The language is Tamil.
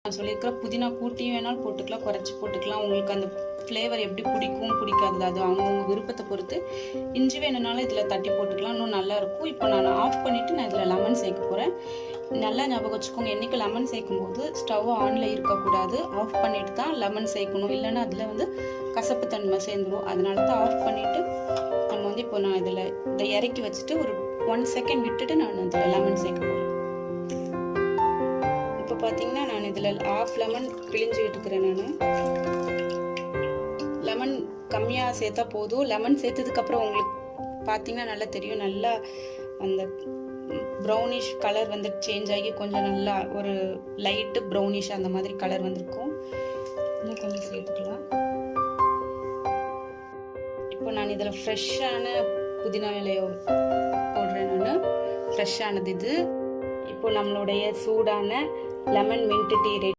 நான் சொல்லியிருக்கிற புதினா கூட்டி வேணாலும் போட்டுக்கலாம், குறைச்சி போட்டுக்கலாம். உங்களுக்கு அந்த ஃப்ளேவர் எப்படி பிடிக்கும் பிடிக்காது அது அவங்கவுங்க விருப்பத்தை பொறுத்து. இஞ்சி வேணும்னாலும் இதில் தட்டி போட்டுக்கலாம், இன்னும் நல்லாயிருக்கும். இப்போ நான் ஆஃப் பண்ணிவிட்டு நான் இதில் லெமன் சேர்க்க போகிறேன். நல்லா ஞாபகம் வச்சுக்கோங்க, என்றைக்கு லெமன் சேர்க்கும் போது ஸ்டவ் ஆனில் இருக்கக்கூடாது, ஆஃப் பண்ணிட்டு தான் லெமன் சேர்க்கணும். இல்லைன்னா அதில் வந்து கசப்பு தன்மை சேர்ந்துடும். அதனால தான் ஆஃப் பண்ணிவிட்டு நம்ம வந்து இப்போ நான் இதை இறக்கி வச்சுட்டு ஒரு 1 செகண்ட் விட்டுட்டு நான் இதில் லெமன் சேர்க்க போகிறேன். இப்போ பார்த்தீங்கன்னா நான் இதில் ½ லெமன் பிழிஞ்சு விட்டுக்கிறேன். நான் லெமன் கம்மியாக சேர்த்தா போதும். லெமன் சேர்த்ததுக்கப்புறம் உங்களுக்கு பார்த்தீங்கன்னா நல்லா தெரியும், நல்லா அந்த ப்ரௌனிஷ் கலர் வந்து சேஞ்ச் ஆகி கொஞ்சம் நல்லா ஒரு லைட்டு ப்ரௌனிஷ் அந்த மாதிரி கலர் வந்திருக்கும். இன்னும் கொஞ்சம் சேர்த்துக்கலாம். இப்போ நான் இதில் ஃப்ரெஷ்ஷான புதினா இலையை போடுறேன். நான் ஃப்ரெஷ்ஷானது இது. இப்போ நம்மளுடைய சூடான லெமன் மின்ட் டீ ரெடி.